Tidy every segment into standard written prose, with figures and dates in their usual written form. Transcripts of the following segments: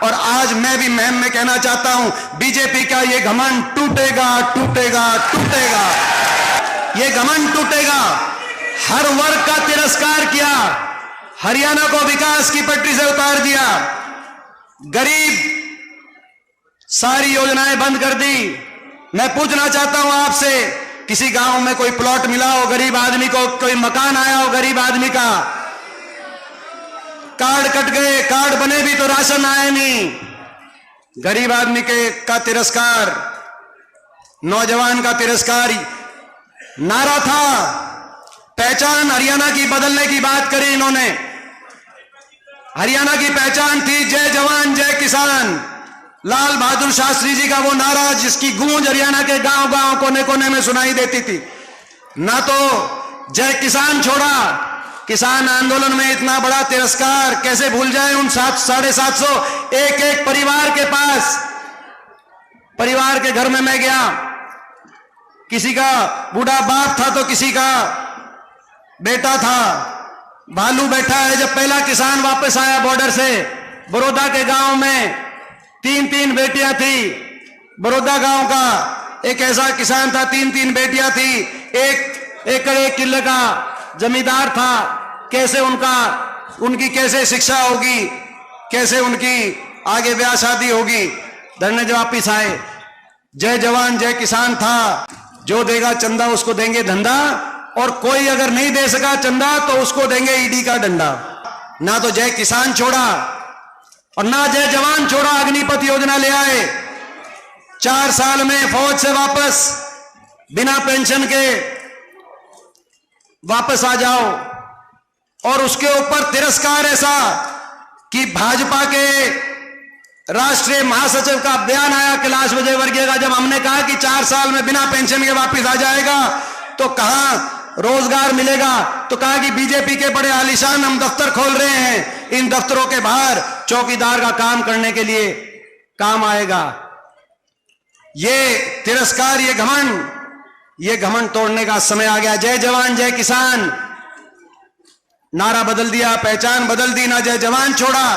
और आज मैं भी मुहिम में कहना चाहता हूं, बीजेपी का ये घमंड टूटेगा टूटेगा टूटेगा, ये घमंड टूटेगा। हर वर्ग का तिरस्कार किया, हरियाणा को विकास की पटरी से उतार दिया, गरीब सारी योजनाएं बंद कर दी। मैं पूछना चाहता हूं आपसे, किसी गांव में कोई प्लॉट मिला हो गरीब आदमी को, कोई मकान आया हो गरीब आदमी का? कार्ड कट गए, कार्ड बने भी तो राशन आया नहीं। गरीब आदमी का तिरस्कार, नौजवान का तिरस्कार। नारा था पहचान हरियाणा की बदलने की बात करी इन्होंने। हरियाणा की पहचान थी जय जवान जय किसान, लाल बहादुर शास्त्री जी का वो नारा जिसकी गूंज हरियाणा के गांव गांव कोने कोने में सुनाई देती थी। ना तो जय किसान छोड़ा, किसान आंदोलन में इतना बड़ा तिरस्कार कैसे भूल जाए उन 750 एक एक परिवार के पास। परिवार के घर में मैं गया, किसी का बूढ़ा बाप था तो किसी का बेटा था। भालू बैठा है। जब पहला किसान वापस आया बॉर्डर से, बड़ौदा के गांव में 3 बेटियां थी। बड़ौदा गांव का एक ऐसा किसान था, 3 बेटियां थी, 1 एकड़ 1 किले का जमींदार था। कैसे उनकी कैसे शिक्षा होगी, कैसे उनकी आगे ब्याह शादी होगी। धरने जब वापिस आए, जय जवान जय किसान था, जो देगा चंदा उसको देंगे धंधा, और कोई अगर नहीं दे सका चंदा तो उसको देंगे ईडी का डंडा। ना तो जय किसान छोड़ा और ना जय जवान छोड़ा। अग्निपथ योजना ले आए, 4 साल में फौज से वापस बिना पेंशन के वापस आ जाओ। और उसके ऊपर तिरस्कार ऐसा कि भाजपा के राष्ट्रीय महासचिव का बयान आया कैलाश विजयवर्गीय का, जब हमने कहा कि 4 साल में बिना पेंशन के वापस आ जाएगा तो कहां रोजगार मिलेगा, तो कहा कि बीजेपी के बड़े आलीशान हम दफ्तर खोल रहे हैं, इन दफ्तरों के बाहर चौकीदार का काम करने के लिए काम आएगा। ये तिरस्कार, ये घमंड तोड़ने का समय आ गया। जय जवान जय किसान नारा बदल दिया, पहचान बदल दी। ना जय जवान छोड़ा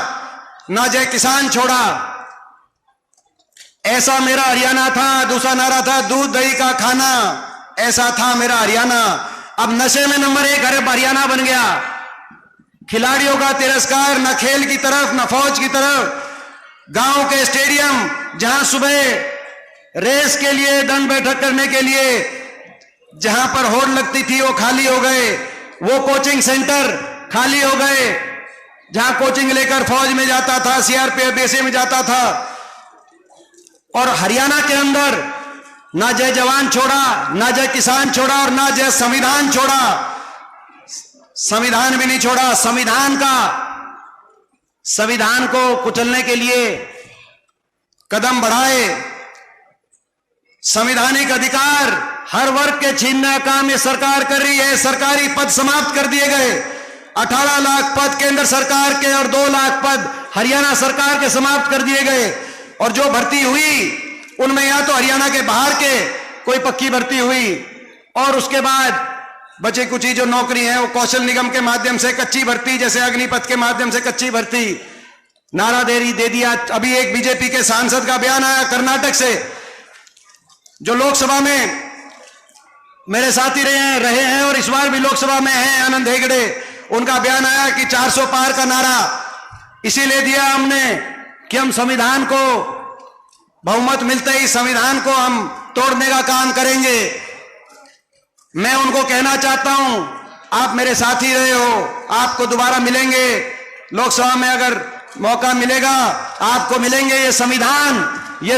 ना जय किसान छोड़ा। ऐसा मेरा हरियाणा था। दूसरा नारा था दूध दही का खाना, ऐसा था मेरा हरियाणा। अब नशे में नंबर 1 हरियाणा बन गया। खिलाड़ियों का तिरस्कार, न खेल की तरफ न फौज की तरफ। गांव के स्टेडियम जहां सुबह रेस के लिए दंड बैठक करने के लिए जहां पर होड़ लगती थी वो खाली हो गए। वो कोचिंग सेंटर खाली हो गए जहां कोचिंग लेकर फौज में जाता था, सीआरपीएफ बेसे में जाता था। और हरियाणा के अंदर ना जय जवान छोड़ा, ना जय किसान छोड़ा और ना जय संविधान छोड़ा। संविधान भी नहीं छोड़ा। संविधान को कुचलने के लिए कदम बढ़ाए। संवैधानिक अधिकार हर वर्ग के छीनने का काम ये सरकार कर रही है। सरकारी पद समाप्त कर दिए गए। 18 लाख पद केंद्र सरकार के और 2 लाख पद हरियाणा सरकार के समाप्त कर दिए गए। और जो भर्ती हुई उनमें या तो हरियाणा के बाहर के कोई पक्की भर्ती हुई, और उसके बाद बचे कुछ ही जो नौकरी है वो कौशल निगम के माध्यम से कच्ची भर्ती, जैसे अग्निपथ के माध्यम से कच्ची भर्ती। नारा दे दिया। अभी एक बीजेपी के सांसद का बयान आया कर्नाटक से, जो लोकसभा में मेरे साथी रहे हैं और इस बार भी लोकसभा में हैं, आनंद हेगड़े। उनका बयान आया कि 400 पार का नारा इसीलिए दिया हमने कि हम संविधान को बहुमत मिलते ही संविधान को हम तोड़ने का काम करेंगे। मैं उनको कहना चाहता हूं, आप मेरे साथी रहे हो, आपको दोबारा मिलेंगे लोकसभा में, अगर मौका मिलेगा आपको मिलेंगे। ये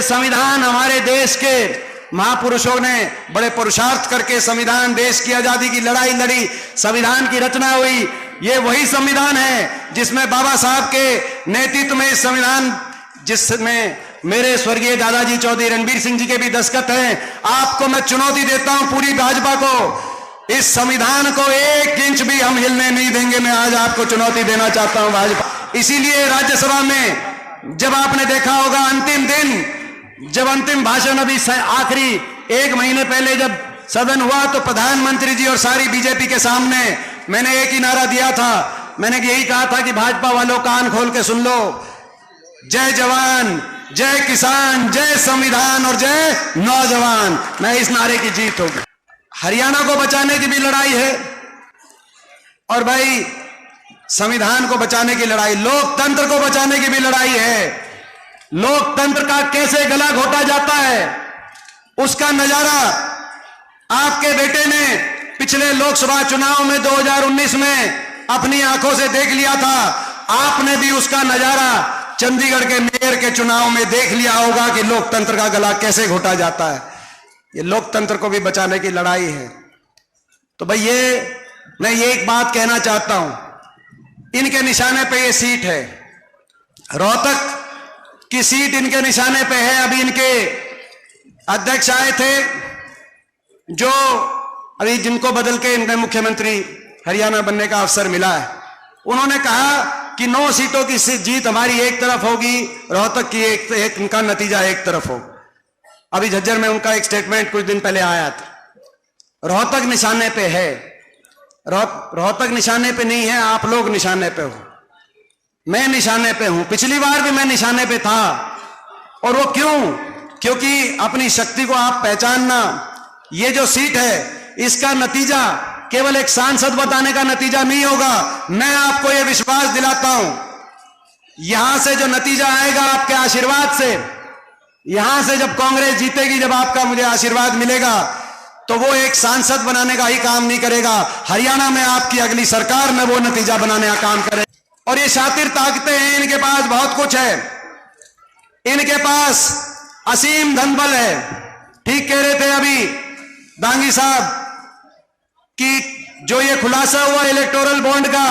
संविधान हमारे देश के महापुरुषों ने बड़े पुरुषार्थ करके संविधान, देश की आजादी की लड़ाई लड़ी, संविधान की रचना हुई। ये वही संविधान है जिसमें बाबा साहब के नेतृत्व में संविधान, जिसमें मेरे स्वर्गीय दादाजी चौधरी रणबीर सिंह जी के भी दस्तखत हैं। आपको मैं चुनौती देता हूं, पूरी भाजपा को, इस संविधान को 1 इंच भी हम हिलने नहीं देंगे। मैं आज आपको चुनौती देना चाहता हूं भाजपा। इसीलिए राज्यसभा में जब आपने देखा होगा अंतिम दिन, जब अंतिम भाषण अभी आखिरी 1 महीने पहले जब सदन हुआ, तो प्रधानमंत्री जी और सारी बीजेपी के सामने मैंने एक ही नारा दिया था। मैंने यही कहा था कि भाजपा वालों कान खोल के सुन लो, जय जवान, जय किसान, जय संविधान और जय नौजवान। मैं इस नारे की जीत होगी। हरियाणा को बचाने की भी लड़ाई है और भाई संविधान को बचाने की लड़ाई, लोकतंत्र को बचाने की भी लड़ाई है। लोकतंत्र का कैसे गला घोटा जाता है उसका नजारा आपके बेटे ने पिछले लोकसभा चुनाव में 2019 में अपनी आंखों से देख लिया था। आपने भी उसका नजारा चंडीगढ़ के मेयर के चुनाव में देख लिया होगा कि लोकतंत्र का गला कैसे घोटा जाता है। ये लोकतंत्र को भी बचाने की लड़ाई है। तो भाई मैं ये एक बात कहना चाहता हूं, इनके निशाने पे ये सीट है, रोहतक की सीट इनके निशाने पे है। अभी इनके अध्यक्ष आए थे जो अभी जिनको बदल के इनके मुख्यमंत्री हरियाणा बनने का अवसर मिला है, उन्होंने कहा कि 9 सीटों की जीत हमारी एक तरफ होगी, रोहतक की एक उनका नतीजा एक तरफ हो। अभी झज्जर में उनका एक स्टेटमेंट कुछ दिन पहले आया था। रोहतक निशाने पे है, रोहतक निशाने पे नहीं है, आप लोग निशाने पे हो, मैं निशाने पे हूं। पिछली बार भी मैं निशाने पे था। और वो क्यों? क्योंकि अपनी शक्ति को आप पहचानना, ये जो सीट है इसका नतीजा केवल एक सांसद बताने का नतीजा नहीं होगा। मैं आपको यह विश्वास दिलाता हूं, यहां से जो नतीजा आएगा आपके आशीर्वाद से, यहां से जब कांग्रेस जीतेगी, जब आपका मुझे आशीर्वाद मिलेगा, तो वो एक सांसद बनाने का ही काम नहीं करेगा, हरियाणा में आपकी अगली सरकार में वो नतीजा बनाने का काम करेगा। और ये शातिर ताकतें हैं, इनके पास बहुत कुछ है, इनके पास असीम धनबल है। ठीक कह रहे थे अभी दांगी साहब कि जो ये खुलासा हुआ इलेक्टोरल बॉन्ड का,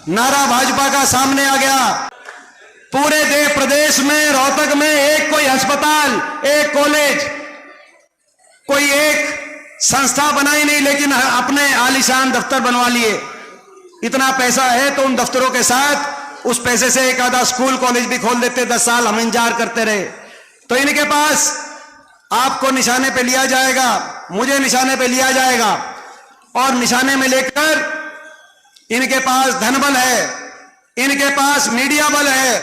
नारा भाजपा का सामने आ गया। पूरे प्रदेश में, रोहतक में एक कोई अस्पताल, एक कॉलेज, कोई एक संस्था बनाई नहीं, लेकिन अपने आलीशान दफ्तर बनवा लिए। इतना पैसा है तो उन दफ्तरों के साथ उस पैसे से एक आधा स्कूल कॉलेज भी खोल देते। 10 साल हम इंतजार करते रहे। तो इनके पास आपको निशाने पे लिया जाएगा, मुझे निशाने पे लिया जाएगा, और निशाने में लेकर इनके पास धनबल है, इनके पास मीडिया बल है,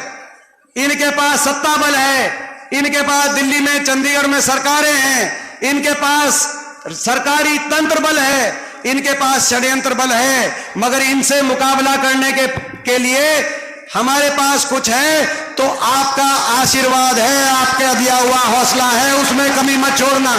इनके पास सत्ता बल है, इनके पास दिल्ली में, चंडीगढ़ में सरकारें हैं, इनके पास सरकारी तंत्र बल है, इनके पास षड्यंत्र बल है। मगर इनसे मुकाबला करने के लिए हमारे पास कुछ है, तो आपका आशीर्वाद है, आपका दिया हुआ हौसला है, उसमें कमी मत छोड़ना।